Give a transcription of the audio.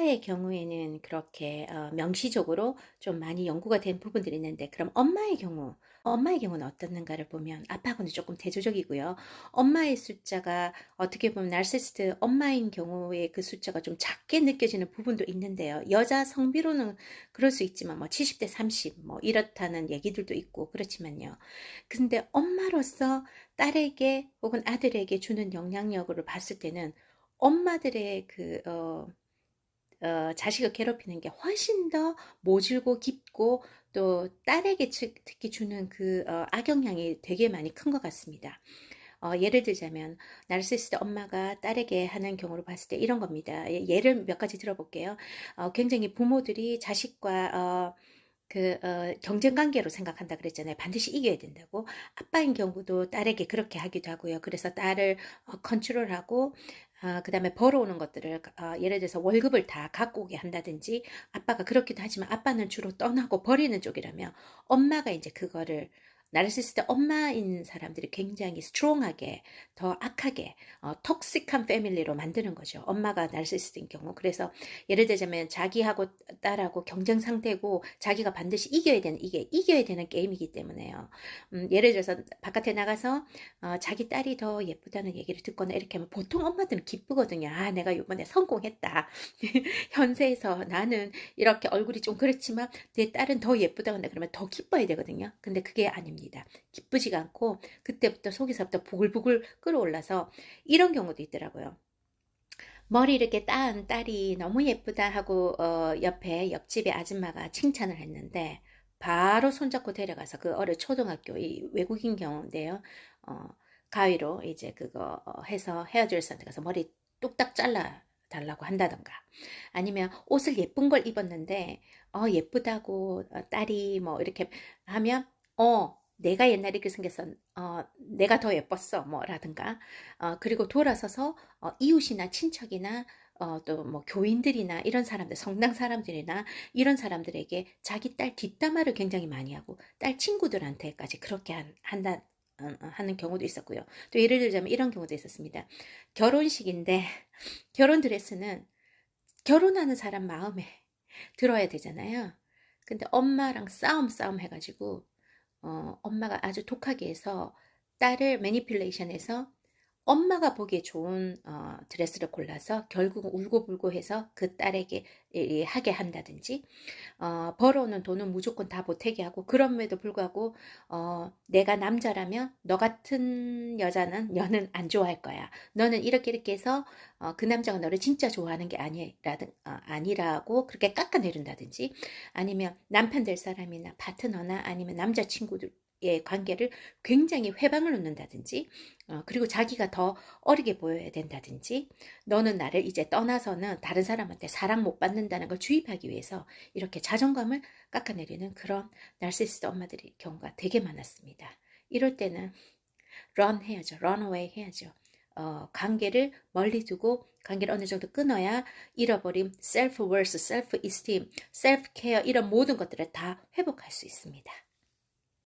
아빠의 경우에는 그렇게 명시적으로 좀 많이 연구가 된 부분들이 있는데, 그럼 엄마의 경우는 어떻는가를 보면 아빠하고는 조금 대조적이고요. 엄마의 숫자가 어떻게 보면 나르시시스트 엄마인 경우에 그 숫자가 좀 작게 느껴지는 부분도 있는데요. 여자 성비로는 그럴 수 있지만 뭐 70대 30 뭐 이렇다는 얘기들도 있고 그렇지만요. 근데 엄마로서 딸에게 혹은 아들에게 주는 영향력으로 봤을 때는 엄마들의 자식을 괴롭히는 게 훨씬 더 모질고 깊고, 또 딸에게 특히 주는 악영향이 되게 많이 큰 것 같습니다. 예를 들자면 나르시시스트 엄마가 딸에게 하는 경우로 봤을 때 이런 겁니다. 예를 몇 가지 들어볼게요. 굉장히 부모들이 자식과 경쟁 관계로 생각한다 그랬잖아요. 반드시 이겨야 된다고. 아빠인 경우도 딸에게 그렇게 하기도 하고요. 그래서 딸을 컨트롤하고, 그 다음에 벌어오는 것들을, 예를 들어서 월급을 다 갖고 오게 한다든지, 아빠가 그렇기도 하지만 아빠는 주로 떠나고 버리는 쪽이라며, 엄마가 이제 그거를, 나르시시스트 엄마인 사람들이 굉장히 스트롱하게, 더 악하게, 톡식한 패밀리로 만드는 거죠. 엄마가 나르시시스트인 경우. 그래서 예를 들자면 자기하고 딸하고 경쟁 상태고 자기가 반드시 이게 이겨야 되는 게임이기 때문에요. 예를 들어서 바깥에 나가서 자기 딸이 더 예쁘다는 얘기를 듣거나 이렇게 하면 보통 엄마들은 기쁘거든요. 아, 내가 이번에 성공했다. 현세에서 나는 이렇게 얼굴이 좀 그렇지만 내 딸은 더 예쁘다고 한다 그러면 더 기뻐야 되거든요. 근데 그게 아닙니다. 기쁘지가 않고 그때부터 속에서부터 부글부글 끓어올라서 이런 경우도 있더라고요. 머리 이렇게 딴 딸이 너무 예쁘다 하고 옆에 옆집의 아줌마가 칭찬을 했는데 바로 손잡고 데려가서 그 어릴 초등학교 이 외국인 경우인데요. 어, 가위로 이제 그거 해서 헤어드레서한테 가서 머리 뚝딱 잘라 달라고 한다던가, 아니면 옷을 예쁜 걸 입었는데 예쁘다고 딸이 뭐 이렇게 하면 내가 옛날에 이렇게 생겼어, 내가 더 예뻤어 뭐라든가, 그리고 돌아서서 이웃이나 친척이나 또 뭐 교인들이나 이런 사람들, 성당 사람들이나 이런 사람들에게 자기 딸 뒷담화를 굉장히 많이 하고 딸 친구들한테까지 그렇게 한다 하는 경우도 있었고요. 또 예를 들자면 이런 경우도 있었습니다. 결혼식인데 결혼 드레스는 결혼하는 사람 마음에 들어야 되잖아요. 근데 엄마랑 싸움 해가지고 엄마가 아주 독하게 해서 딸을 매니플레이션해서 엄마가 보기에 좋은 드레스를 골라서 결국 울고불고 해서 그 딸에게 하게 한다든지, 벌어오는 돈은 무조건 다 보태게 하고, 그럼에도 불구하고 내가 남자라면 너 같은 여는 안 좋아할 거야. 너는 이렇게 해서 그 남자가 너를 진짜 좋아하는 게 아니라고 그렇게 깎아내린다든지, 아니면 남편 될 사람이나 파트너나 아니면 남자친구들 의 관계를 굉장히 회방을 놓는다든지, 그리고 자기가 더 어리게 보여야 된다든지, 너는 나를 이제 떠나서는 다른 사람한테 사랑 못 받는다는 걸 주입하기 위해서 이렇게 자존감을 깎아내리는 그런 나르시시스트 엄마들의 경우가 되게 많았습니다. 이럴 때는 run 해야죠. run away 해야죠. 관계를 멀리 두고 관계를 어느 정도 끊어야 잃어버린 self-worth, self-esteem, self-care 이런 모든 것들을 다 회복할 수 있습니다.